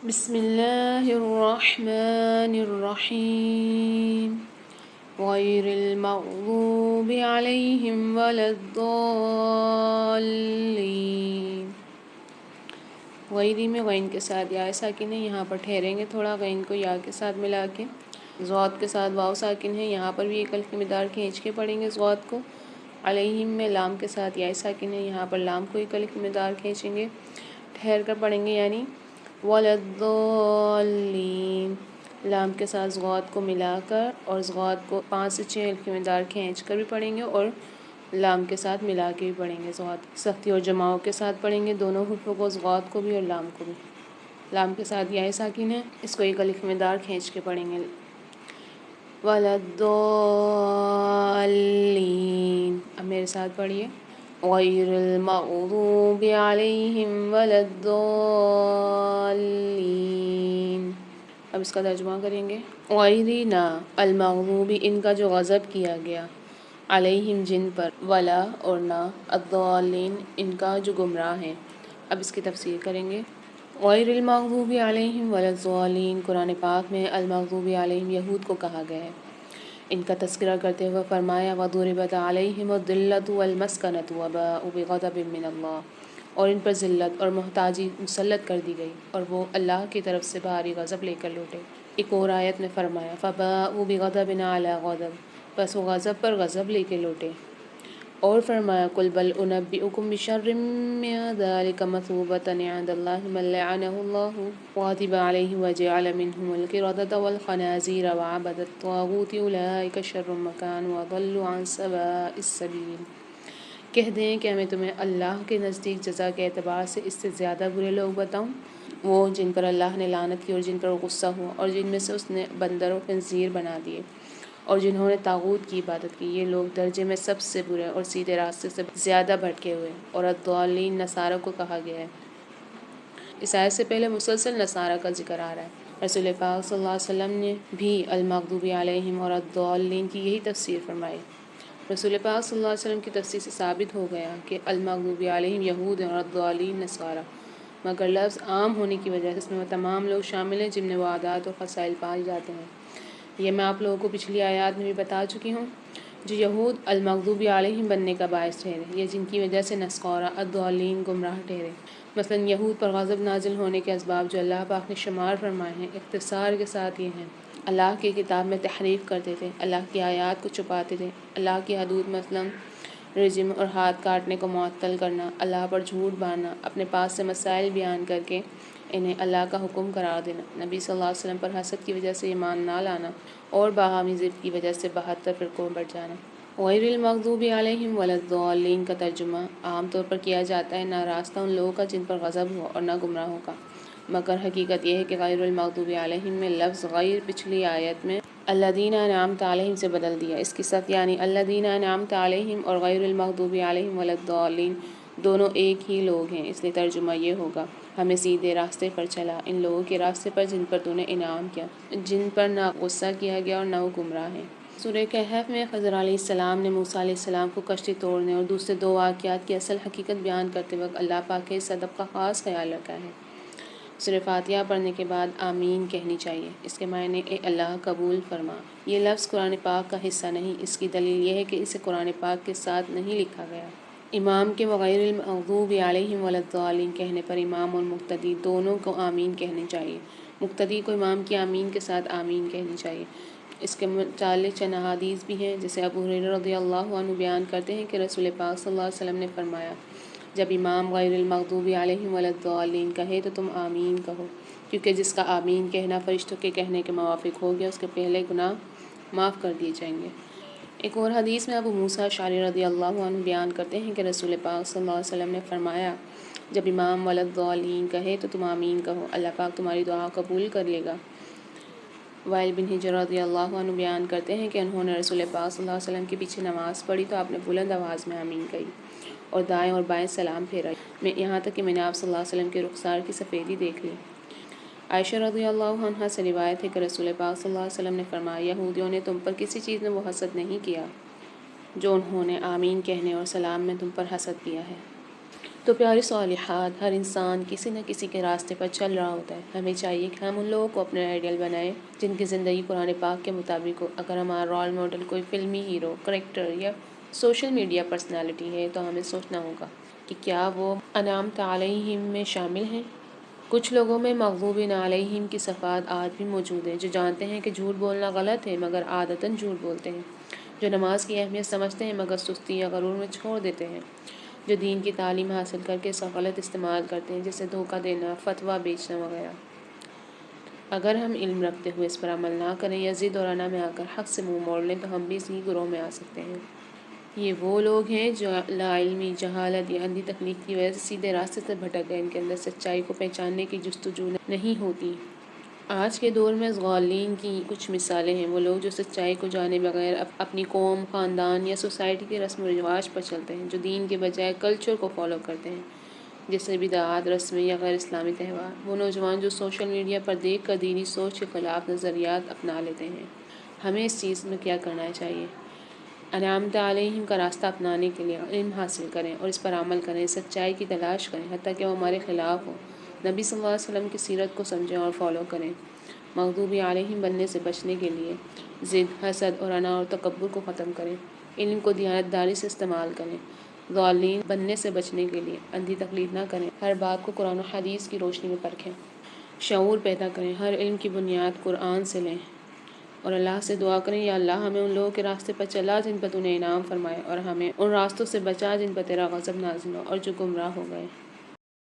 بسم اللہ الرحمن الرحیم غیر المغضوب علیہم ولا الضالین۔ غیری میں غین کے ساتھ یا ساکن ہے، یہاں پر ٹھہریں گے تھوڑا، غین کو یا کے ساتھ ملا کے۔ ضاد کے ساتھ واو ساکن ہے، یہاں پر بھی ایک الف کی مقدار کھینچ کے پڑھیں گے ضاد کو۔ علیہم میں لام کے ساتھ یا ساکن ہے، یہاں پر لام کو ایک الف کی مقدار کھینچیں گے، ٹھہر کر پڑھیں گے، یعنی وَلَضَّالِّينَ۔ لام کے ساتھ ضاد کو ملا کر اور ضاد کو 5 سے 6 الف کی مقدار کھینچ کر بھی پڑھیں گے اور لام کے ساتھ ملا کے بھی پڑھیں گے۔ ضاد سختی اور جماؤں کے ساتھ پڑھیں گے، دونوں حروفوں کو، ضاد کو بھی اور لام کو بھی۔ لام کے ساتھ یا ساکن ہے، اس کو ایک الف کی مقدار کھینچ کے پڑھیں گے۔ وَلَضَّالِّينَ۔ اب میرے ساتھ پڑھیے، غیر المغضوب علیہم ولا الضالین۔ اب اس کا ترجمہ کریں گے۔ غیری نہ، المغضوب ان کا جو غضب کیا گیا، علیہم جن پر، ولا اور نہ، الضالین ان کا جو گمراہ ہیں۔ اب اس کی تفسیر کریں گے۔ غیر المغضوب علیہم ولا الضالین، قرآن پاک میں المغضوب علیہم یہود کو کہا گیا ہے۔ ان کا تذکرہ کرتے ہوئے فرمایا وَضُرِبَتْ عَلَيْهِمُ الذِّلَّةُ وَالْمَسْكَنَةُ وَبَاءُوا بِغَضَبٍ مِّنَ اللَّهِ، اور ان پر ذلت اور محتاجی مسلط کر دی گئی اور وہ اللہ کی طرف سے بھاری غضب لے کر لوٹے۔ ایک اور آیت میں فرمایا فَبَاءُوا بِغَضَبٍ عَلَىٰ غَضَبٍ، بس وہ غضب پر غضب لے کے لوٹے۔ اور فرمایا قُلْ بَلْ أُنَبِّئُكُم بِشَرٍّ مِّن ذَٰلِكَ مَثُوبَةً عِندَ اللَّهِ مَن لَّعَنَهُ اللَّهُ وَغَضِبَ عَلَيْهِ وَجَعَلَ مِنْهُمُ الْقِرَدَةَ وَالْخَنَازِيرَ وَعَبَدَ الطَّاغُوتِ أُولَٰئِكَ شَرٌّ مَّكَانًا وَأَضَلُّ عَن سَوَاءِ السَّبِيلِ۔ کہہ دیں کہ ہمیں تمہیں اللہ کے نزدیک جزا کے اعتبار سے اس سے زیادہ برے لوگ بتاؤں، وہ جن پر اللہ نے لعنت کی اور جن پر غصہ ہوا اور جن میں سے اس نے بندر و خنزیر بنا دیے اور جنہوں نے طاغوت کی عبادت کی، یہ لوگ درجے میں سب سے برے اور سیدھے راستے سے زیادہ بھٹکے ہوئے۔ اور الضالین نصارہ کو کہا گیا ہے۔ اس آیت سے پہلے مسلسل نصارہ کا ذکر آ رہا ہے۔ رسول پاک صلی اللہ علیہ وسلم نے بھی المغضوب علیہم اور الضالین کی یہی تفسیر فرمائی۔ رسول پاک صلی اللہ علیہ وسلم کی تفسیر سے ثابت ہو گیا کہ المغضوب علیہم یہود اور الضالین نصارہ، مگر لفظ عام ہونے کی وجہ سے اس میں وہ تمام لوگ شامل ہیں جن میں وہ عادات اور خصائل پائے جاتے ہیں۔ یہ میں آپ لوگوں کو پچھلی آیات میں بھی بتا چکی ہوں۔ جو یہود المغضوب علیہم بننے کا باعث ٹھہرے، یا جن کی وجہ سے نصارہ الضالین گمراہ ٹھہرے۔ مثلا یہود پر غضب نازل ہونے کے اسباب جو اللہ پاک نے شمار فرمائے ہیں، اختصار کے ساتھ یہ ہیں: اللہ کی کتاب میں تحریف کرتے تھے، اللہ کی آیات کو چھپاتے تھے، اللہ کی حدود مثلا رجم اور ہاتھ کاٹنے کو معطل کرنا، اللہ پر جھوٹ باندھنا، اپنے پاس سے مسائل بیان کر کے انہیں اللہ کا حکم قرار دینا، نبی صلی اللہ علیہ وسلم پر حسد کی وجہ سے ایمان نہ لانا اور باہمی ضد کی وجہ سے 72 فرقوں میں بٹ جانا۔ غیر المغضوب علیہم ولا الضالین کا ترجمہ عام طور پر کیا جاتا ہے ناراستہ ان لوگوں کا جن پر غضب ہوا اور نہ گمراہوں کا، مگر حقیقت یہ ہے کہ غیر المغضوب علیہم میں لفظ غیر پچھلی آیت میں الذین انعمت علیہم سے بدل دیا۔ اس کی صرف یعنی الذین انعمت علیہم اور غیر المغضوب علیہم ولا الضالین دونوں ایک ہی لوگ ہیں، اس لیے ترجمہ یہ ہوگا ہمیں سیدھے راستے پر چلا، ان لوگوں کے راستے پر جن پر تو نے انعام کیا، جن پر نہ غصہ کیا گیا اور نہ وہ گمراہ ہیں۔ سورہ کہف میں خضر علیہ السلام نے موسیٰ علیہ السلام کو کشتی توڑنے اور دوسرے 2 واقعات کی اصل حقیقت بیان کرتے وقت اللہ پاک کے اس ادب کا خاص خیال رکھا ہے۔ سورہ فاتحہ پڑھنے کے بعد آمین کہنی چاہیے۔ اس کے معنی اے اللہ قبول فرما۔ یہ لفظ قرآن پاک کا حصہ نہیں، اس کی دلیل یہ ہے کہ اسے قرآن پاک کے ساتھ نہیں لکھا گیا۔ امام کے وغیر المغضوب علیہم ولا الضالین کہنے پر امام اور مقتدی دونوں کو آمین کہنی چاہیے۔ مقتدی کو امام کی آمین کے ساتھ آمین کہنی چاہیے۔ اس کے متعلق چند احادیث بھی ہیں، جسے ابو ہریرہ رضی اللہ عنہ بیان کرتے ہیں کہ رسول پاک صلی اللہ علیہ وسلم نے فرمایا جب امام غیر المغضوب علیہم ولا الضالین کہے تو تم آمین کہو، کیونکہ جس کا آمین کہنا فرشتوں کے کہنے کے موافق ہو گیا اس کے پہلے گناہ معاف کر دیے جائیں گے۔ ایک اور حدیث میں ابو موسیٰ اشعری رضی اللہ عنہ بیان کرتے ہیں کہ رسول پاک صلی اللہ علیہ وسلم نے فرمایا جب امام ولا الضالین کہے تو تم آمین کہو، اللہ پاک تمہاری دعا قبول کر لے گا۔ وائل بن حجر رضی اللہ عنہ بیان کرتے ہیں کہ انہوں نے رسول پاک صلی اللہ علیہ وسلم کے پیچھے نماز پڑھی تو آپ نے بلند آواز میں آمین کہی اور دائیں اور بائیں سلام پھیرا، یہاں تک کہ میں نے آپ صلی اللہ علیہ وسلم کے رخسار کی سفیدی دیکھ لی۔ عائشہ رضی اللہ عنہا سے روایت ہے کہ رسول پاک صلی اللہ علیہ وسلم نے فرمایا یہودیوں نے تم پر کسی چیز میں وہ حسد نہیں کیا جو انہوں نے آمین کہنے اور سلام میں تم پر حسد کیا ہے۔ تو پیارے صالحات، ہر انسان کسی نہ کسی کے راستے پر چل رہا ہوتا ہے۔ ہمیں چاہیے کہ ہم ان لوگوں کو اپنے آئیڈیل بنائیں جن کی زندگی قرآن پاک کے مطابق ہو۔ اگر ہمارا رول ماڈل کوئی فلمی ہیرو، کریکٹر یا سوشل میڈیا پرسنالٹی ہے تو ہمیں سوچنا ہوگا کہ کیا وہ انعمت علیہم میں شامل ہیں۔ کچھ لوگوں میں مغضوب علیہم کی صفات آج بھی موجود ہیں، جو جانتے ہیں کہ جھوٹ بولنا غلط ہے مگر عادتاً جھوٹ بولتے ہیں، جو نماز کی اہمیت سمجھتے ہیں مگر سستی یا غرور میں چھوڑ دیتے ہیں، جو دین کی تعلیم حاصل کر کے اس کا غلط استعمال کرتے ہیں، جیسے دھوکہ دینا، فتویٰ بیچنا وغیرہ۔ اگر ہم علم رکھتے ہوئے اس پر عمل نہ کریں یا ضد اور انا میں آ کر حق سے منہ موڑ لیں تو ہم بھی اسی گروہ میں آ سکتے ہیں۔ یہ وہ لوگ ہیں جو لا علمی، جہالت یا اندھی تکلیف کی وجہ سے سیدھے راستے سے بھٹک گئے، ان کے اندر سچائی کو پہچاننے کی جستجو نہیں ہوتی۔ آج کے دور میں ضالین کی کچھ مثالیں ہیں، وہ لوگ جو سچائی کو جانے بغیر اپنی قوم، خاندان یا سوسائٹی کے رسم و رواج پر چلتے ہیں، جو دین کے بجائے کلچر کو فالو کرتے ہیں، جیسے بدعات، رسمیں یا غیر اسلامی تہوار۔ وہ نوجوان جو سوشل میڈیا پر دیکھ کر دینی سوچ کے خلاف نظریات اپنا لیتے ہیں۔ ہمیں اس چیز میں کیا کرنا چاہیے؟ انعمت علیہم کا راستہ اپنانے کے لیے علم حاصل کریں اور اس پر عمل کریں، سچائی کی تلاش کریں حتیٰ کہ وہ ہمارے خلاف ہو، نبی صلی اللہ علیہ وسلم کی سیرت کو سمجھیں اور فالو کریں۔ مغضوب علیہم بننے سے بچنے کے لیے ضد، حسد اور انا اور تکبر کو ختم کریں، علم کو دیانتداری سے استعمال کریں۔ ضالین بننے سے بچنے کے لیے اندھی تقلید نہ کریں، ہر بات کو قرآن و حدیث کی روشنی میں پرکھیں، شعور پیدا کریں، ہر علم کی بنیاد قرآن سے لیں اور اللہ سے دعا کریں، یا اللہ ہمیں ان لوگوں کے راستے پر چلا جن پر تو نے انعام فرمائے، اور ہمیں ان راستوں سے بچا جن پر تیرا غضب نازل ہو اور جو گمراہ ہو گئے۔